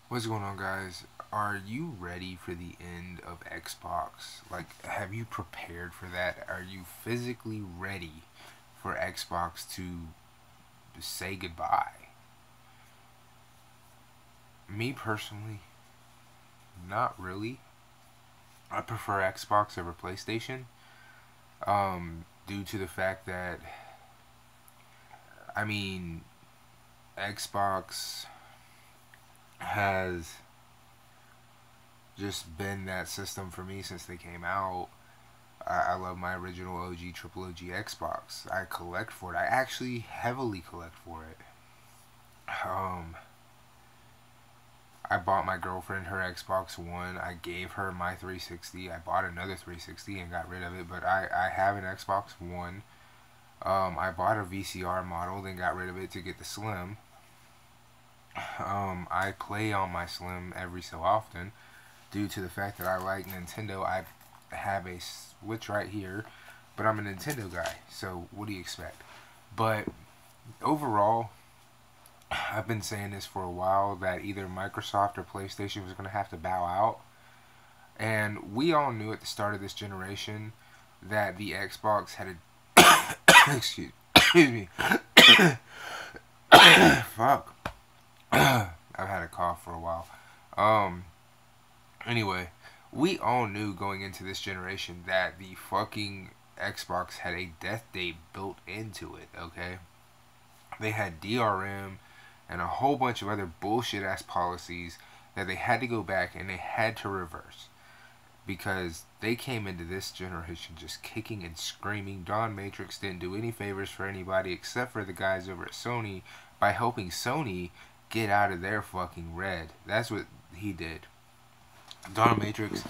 What's going on, guys? Are you ready for the end of Xbox? Like, have you prepared for that? Are you physically ready for Xbox to say goodbye? Me personally, not really. I prefer Xbox over PlayStation. Due to the fact that, I mean, Xbox has just been that system for me since they came out. I love my original OG triple OG Xbox. I collect for it. I actually heavily collect for it. Um, I bought my girlfriend her Xbox One. I gave her my 360. I bought another 360 and got rid of it. But I have an Xbox One. I bought a VCR model, then got rid of it to get the Slim. I play on my Slim every so often due to the fact that I like Nintendo. I have a Switch right here, but I'm a Nintendo guy, so what do you expect? But overall, I've been saying this for a while that either Microsoft or PlayStation was going to have to bow out. And we all knew at the start of this generation that the Xbox had a. Excuse me. Fuck. I've had a cough for a while. Um, anyway, we all knew going into this generation that the fucking Xbox had a death date built into it, okay? They had DRM and a whole bunch of other bullshit ass policies that they had to go back and they had to reverse because they came into this generation just kicking and screaming. Don Matrix didn't do any favors for anybody except for the guys over at Sony by helping Sony get out of their fucking red. That's what he did. Don Matrix,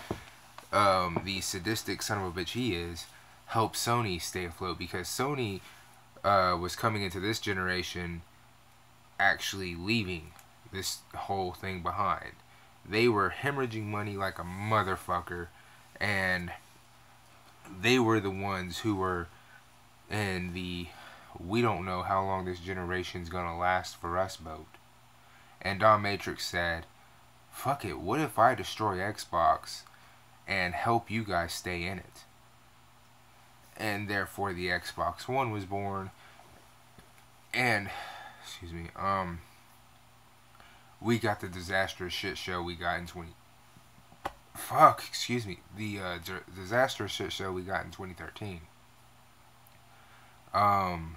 the sadistic son of a bitch he is, helped Sony stay afloat because Sony was coming into this generation actually leaving this whole thing behind. They were hemorrhaging money like a motherfucker, and they were the ones who were in the we don't know how long this generation's gonna last for us boat. And Don Matrix said, fuck it, what if I destroy Xbox and help you guys stay in it? And therefore the Xbox One was born. And excuse me, we got the disastrous shit show we got in 20 fuck, excuse me, the disastrous shit show we got in 2013. Um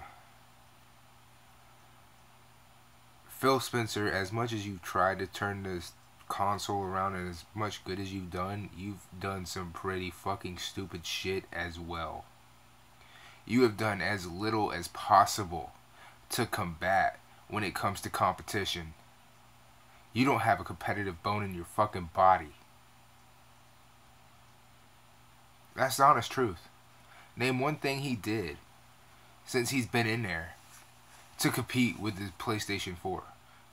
Phil Spencer, as much as you've tried to turn this console around and as much good as you've done some pretty fucking stupid shit as well. You have done as little as possible to combat when it comes to competition. You don't have a competitive bone in your fucking body. That's the honest truth. Name one thing he did since he's been in there to compete with the PlayStation 4.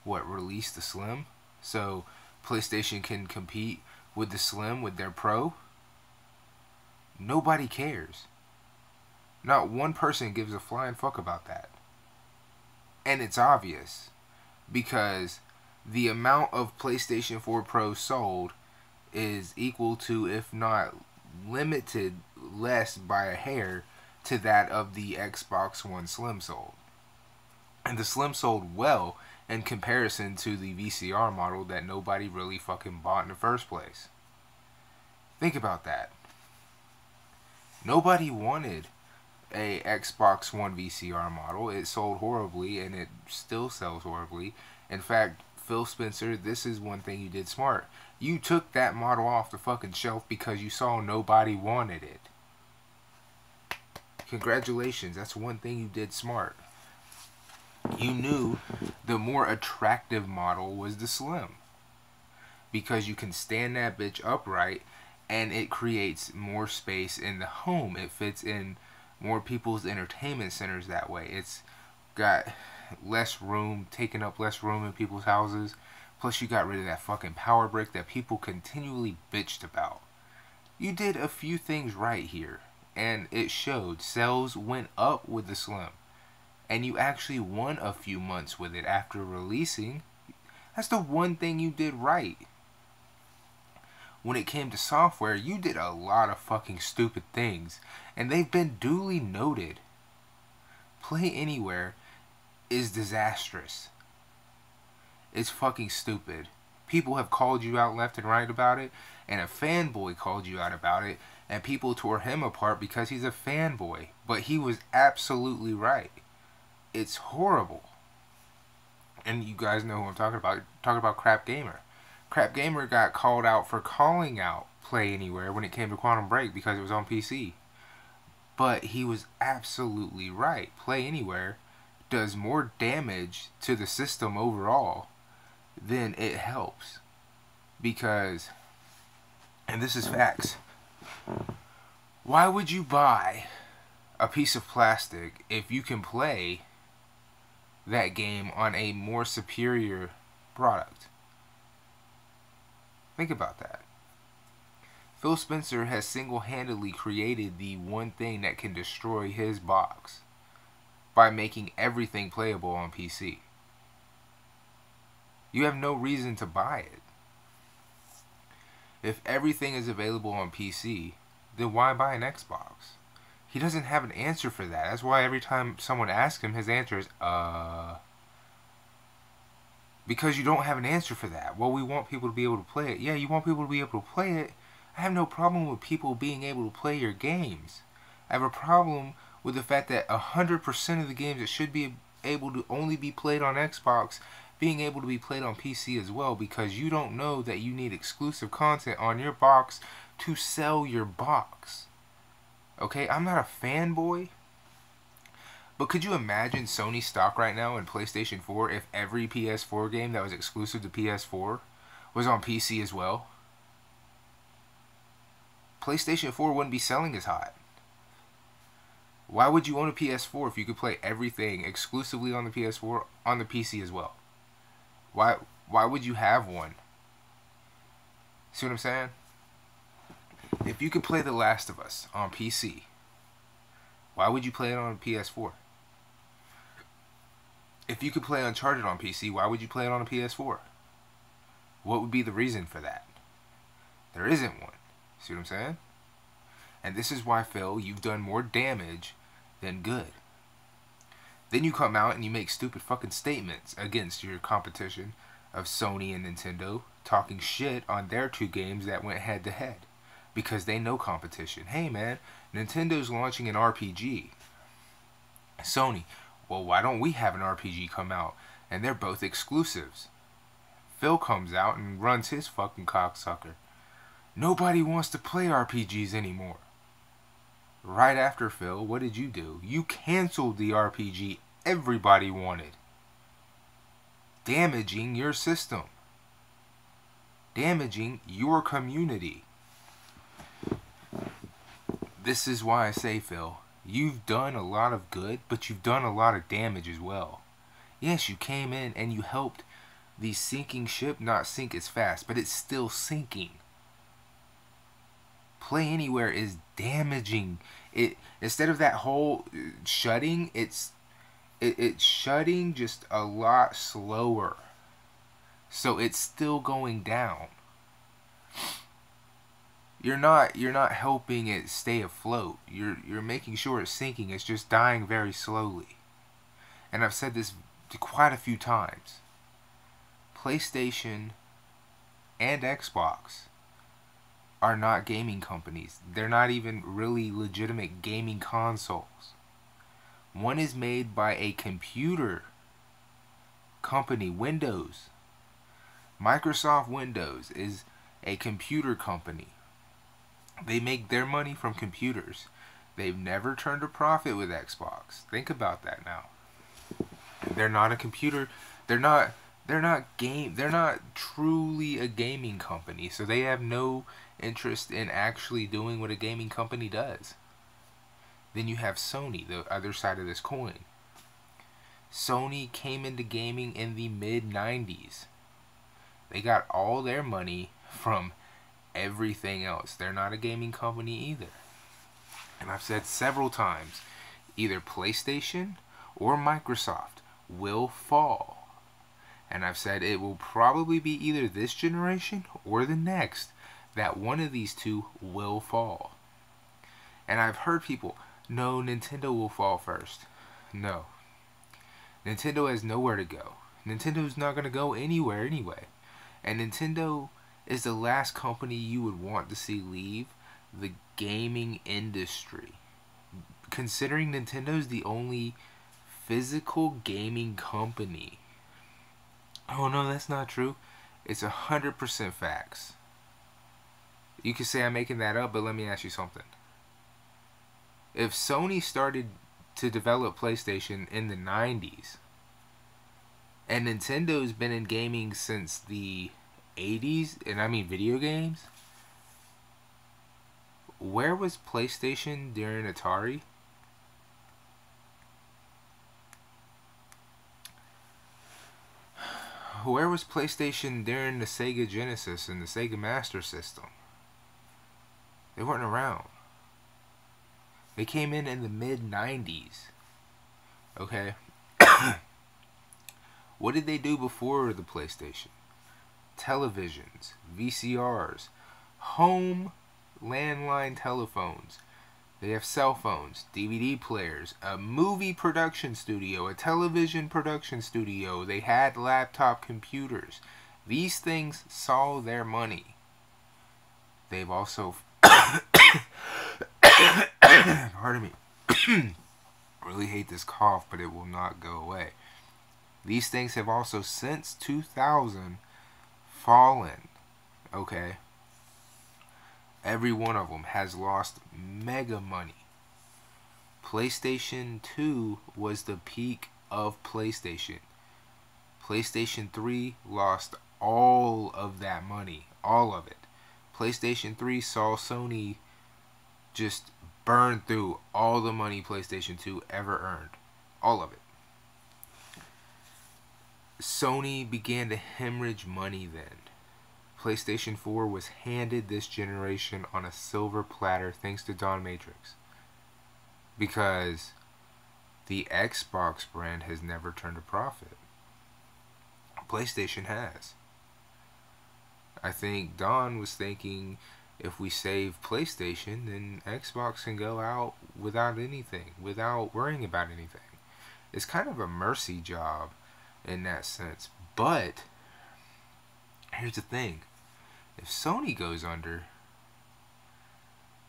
What, release the Slim? So PlayStation can compete with the Slim with their Pro? Nobody cares. Not one person gives a flying fuck about that. And it's obvious because the amount of PlayStation 4 Pro sold is equal to, if not limited less by a hair, to that of the Xbox One Slim sold. And the Slim sold well in comparison to the VCR model that nobody really fucking bought in the first place. Think about that. Nobody wanted a Xbox One VCR model. It sold horribly and it still sells horribly. In fact, Phil Spencer, this is one thing you did smart. You took that model off the fucking shelf because you saw nobody wanted it. Congratulations, that's one thing you did smart. You knew the more attractive model was the Slim because you can stand that bitch upright and it creates more space in the home. It fits in more people's entertainment centers that way. It's got less room, taking up less room in people's houses. Plus you got rid of that fucking power brick that people continually bitched about. You did a few things right here, and it showed. Sales went up with the Slim. And you actually won a few months with it after releasing. That's the one thing you did right. When it came to software, you did a lot of fucking stupid things, and they've been duly noted. Play Anywhere is disastrous. It's fucking stupid. People have called you out left and right about it, and a fanboy called you out about it, and people tore him apart because he's a fanboy. But he was absolutely right. It's horrible. And you guys know who I'm talking about. I'm talking about Crap Gamer. Crap Gamer got called out for calling out Play Anywhere when it came to Quantum Break because it was on PC. But he was absolutely right. Play Anywhere does more damage to the system overall than it helps. Because, and this is facts, why would you buy a piece of plastic if you can play that game on a more superior product? Think about that. Phil Spencer has single-handedly created the one thing that can destroy his box by making everything playable on PC. You have no reason to buy it. If everything is available on PC, then why buy an Xbox? He doesn't have an answer for that. That's why every time someone asks him, his answer is, because you don't have an answer for that. Well, we want people to be able to play it. Yeah, you want people to be able to play it. I have no problem with people being able to play your games. I have a problem with the fact that 100% of the games that should be able to only be played on Xbox being able to be played on PC as well, because you don't know that you need exclusive content on your box to sell your box. Okay, I'm not a fanboy, but could you imagine Sony stock right now in PlayStation 4 if every PS4 game that was exclusive to PS4 was on PC as well? PlayStation 4 wouldn't be selling as hot. Why would you own a PS4 if you could play everything exclusively on the PS4 on the PC as well? Why would you have one? See what I'm saying? If you could play The Last of Us on PC, why would you play it on a PS4? If you could play Uncharted on PC, why would you play it on a PS4? What would be the reason for that? There isn't one. See what I'm saying? And this is why, Phil, you've done more damage than good. Then you come out and you make stupid fucking statements against your competition of Sony and Nintendo, talking shit on their two games that went head to head. Because they know competition. Hey man, Nintendo's launching an RPG. Sony, well, why don't we have an RPG come out? And they're both exclusives. Phil comes out and runs his fucking cocksucker. Nobody wants to play RPGs anymore. Right after Phil, what did you do? You canceled the RPG everybody wanted. Damaging your system. Damaging your community. This is why I say, Phil, you've done a lot of good, but you've done a lot of damage as well. Yes, you came in and you helped the sinking ship not sink as fast, but it's still sinking. Play Anywhere is damaging it. Instead of that whole shutting, it's shutting just a lot slower, so it's still going down. You're not helping it stay afloat. You're making sure it's sinking. It's just dying very slowly. And I've said this quite a few times. PlayStation and Xbox are not gaming companies. They're not even really legitimate gaming consoles. One is made by a computer company, Windows. Microsoft Windows is a computer company. They make their money from computers. They've never turned a profit with Xbox. Think about that now. They're not a computer. They're not truly a gaming company, so they have no interest in actually doing what a gaming company does. Then you have Sony, the other side of this coin. Sony came into gaming in the mid-90s. They got all their money from everything else. They're not a gaming company either. And I've said several times, either PlayStation or Microsoft will fall. And I've said it will probably be either this generation or the next that one of these two will fall. And I've heard people, no, Nintendo will fall first. No. Nintendo has nowhere to go. Nintendo's not going to go anywhere anyway. And Nintendo is the last company you would want to see leave the gaming industry. Considering Nintendo's the only physical gaming company. Oh no, that's not true. It's 100% facts. You could say I'm making that up, but let me ask you something. If Sony started to develop PlayStation in the 90s, and Nintendo's been in gaming since the 80s, and I mean video games, where was PlayStation during Atari? Where was PlayStation during the Sega Genesis and the Sega Master System? They weren't around. They came in the mid-90s. Okay? What did they do before the PlayStation? Televisions, VCRs, home landline telephones. They have cell phones, DVD players, a movie production studio, a television production studio. They had laptop computers. These things saw their money. They've also... Pardon me. I really hate this cough, but it will not go away. These things have also, since 2000, fallen. Okay? Every one of them has lost mega money. PlayStation 2 was the peak of PlayStation. PlayStation 3 lost all of that money. All of it. PlayStation 3 saw Sony just burn through all the money PlayStation 2 ever earned. All of it. Sony began to hemorrhage money then. PlayStation 4 was handed this generation on a silver platter thanks to Don Matrix. Because the Xbox brand has never turned a profit. PlayStation has. I think Don was thinking, if we save PlayStation, then Xbox can go out without anything, without worrying about anything. It's kind of a mercy job in that sense. But here's the thing. If Sony goes under,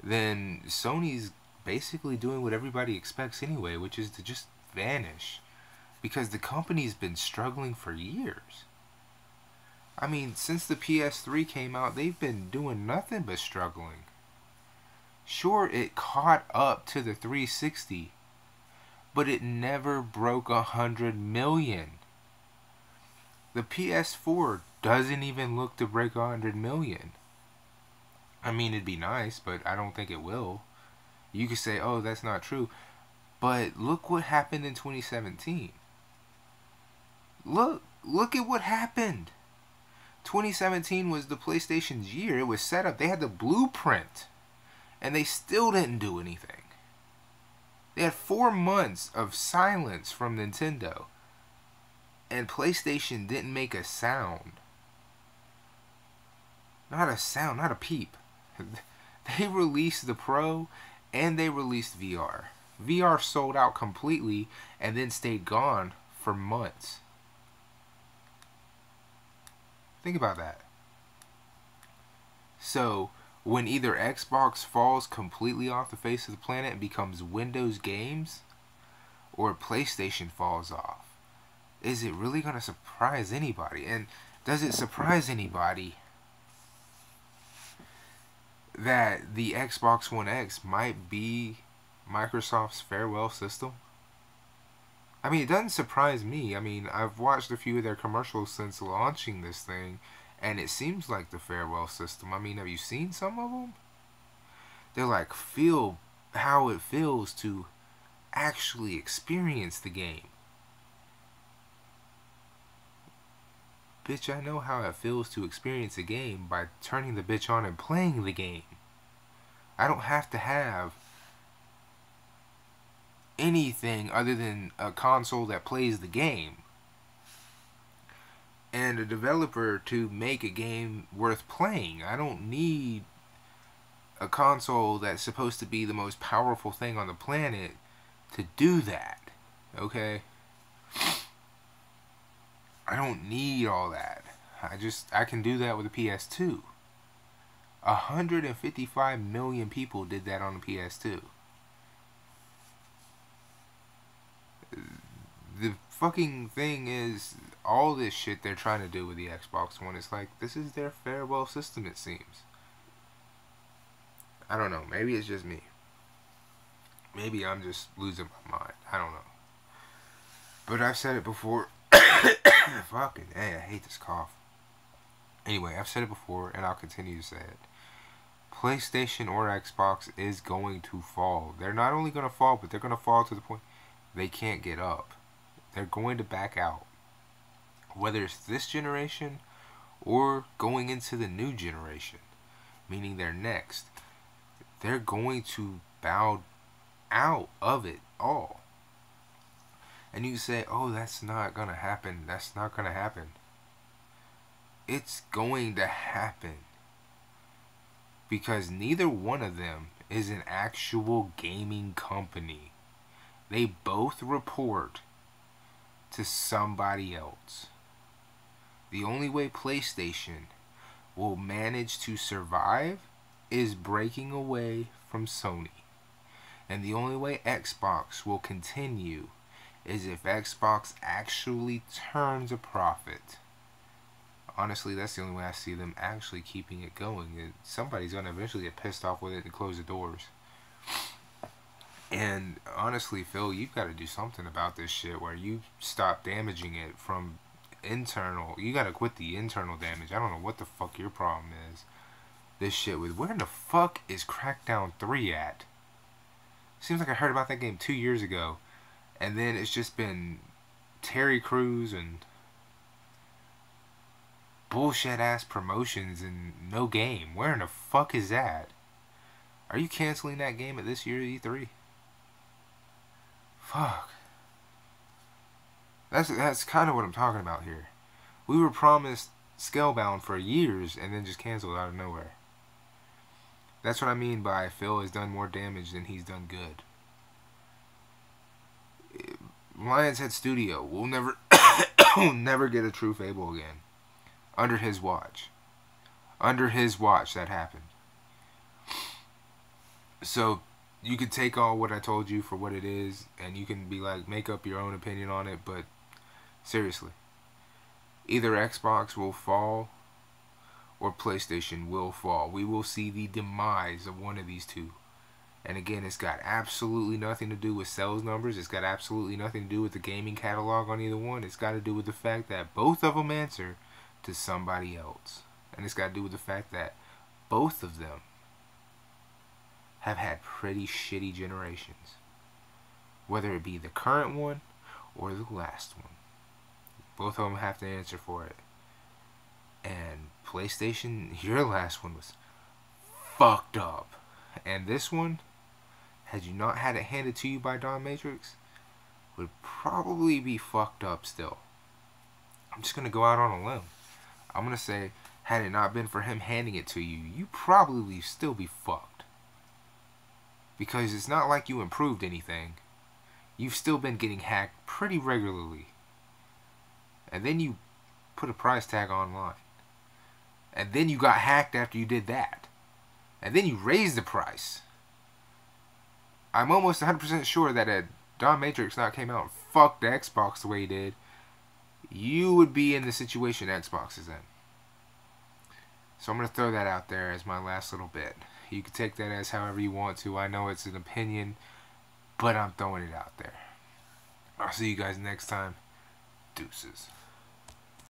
then Sony's basically doing what everybody expects anyway, which is to just vanish. Because the company's been struggling for years. I mean, since the PS3 came out, they've been doing nothing but struggling. Sure, it caught up to the 360, but it never broke 100 million. The PS4 doesn't even look to break 100 million. I mean, it'd be nice, but I don't think it will. You could say, oh, that's not true. But look what happened in 2017. Look at what happened. 2017 was the PlayStation's year. It was set up. They had the blueprint. And they still didn't do anything. They had 4 months of silence from Nintendo. And PlayStation didn't make a sound. Not a sound, not a peep. They released the Pro and they released VR. VR sold out completely and then stayed gone for months. Think about that. So, when either Xbox falls completely off the face of the planet and becomes Windows games, or PlayStation falls off, is it really going to surprise anybody? And does it surprise anybody that the Xbox One X might be Microsoft's farewell system? I mean, it doesn't surprise me. I mean, I've watched a few of their commercials since launching this thing, and it seems like the farewell system. I mean, have you seen some of them? They're like, feel how it feels to actually experience the game. Bitch, I know how it feels to experience a game by turning the bitch on and playing the game. I don't have to have anything other than a console that plays the game. and a developer to make a game worth playing. I don't need a console that's supposed to be the most powerful thing on the planet to do that. Okay? I don't need all that. I can do that with a PS2. 155 million people did that on the PS2. The fucking thing is, all this shit they're trying to do with the Xbox One is like, this is their farewell system, it seems. I don't know. Maybe it's just me. Maybe I'm just losing my mind. I don't know. But I've said it before. Fucking hey, I hate this cough. Anyway, I've said it before, and I'll continue to say it. PlayStation or Xbox is going to fall. They're not only going to fall, but they're going to fall to the point they can't get up. They're going to back out. Whether it's this generation or going into the new generation, meaning they're next, they're going to bow out of it all. And you say, oh, that's not going to happen. That's not going to happen. It's going to happen. Because neither one of them is an actual gaming company. They both report to somebody else. The only way PlayStation will manage to survive is breaking away from Sony. And the only way Xbox will continue is if Xbox actually turns a profit. Honestly, that's the only way I see them actually keeping it going. Somebody's going to eventually get pissed off with it and close the doors. And honestly, Phil, you've got to do something about this shit where you stop damaging it from internal. You got to quit the internal damage. I don't know what the fuck your problem is. This shit with, where in the fuck is Crackdown 3 at? Seems like I heard about that game 2 years ago. And then it's just been Terry Crews and bullshit ass promotions and no game. Where in the fuck is that? Are you canceling that game at this year's E3? Fuck. That's kind of what I'm talking about here. We were promised Scalebound for years and then just canceled out of nowhere. That's what I mean by Phil has done more damage than he's done good. Lionshead Studio will never will never get a true Fable again. Under his watch. Under his watch that happened. So you could take all what I told you for what it is, and you can be like, make up your own opinion on it, but seriously, either Xbox will fall or PlayStation will fall. We will see the demise of one of these two. And again, it's got absolutely nothing to do with sales numbers. It's got absolutely nothing to do with the gaming catalog on either one. It's got to do with the fact that both of them answer to somebody else. And it's got to do with the fact that both of them have had pretty shitty generations. Whether it be the current one or the last one. Both of them have to answer for it. And PlayStation, your last one was fucked up. And this one, had you not had it handed to you by Don Matrix, would probably be fucked up still. I'm just going to go out on a limb. I'm going to say, had it not been for him handing it to you, you probably still be fucked. Because it's not like you improved anything. You've still been getting hacked pretty regularly. And then you put a price tag online. And then you got hacked after you did that. And then you raised the price. I'm almost 100% sure that had Don Matrix not came out and fucked the Xbox the way he did, you would be in the situation Xbox is in. So I'm going to throw that out there as my last little bit. You can take that as however you want to. I know it's an opinion, but I'm throwing it out there. I'll see you guys next time. Deuces.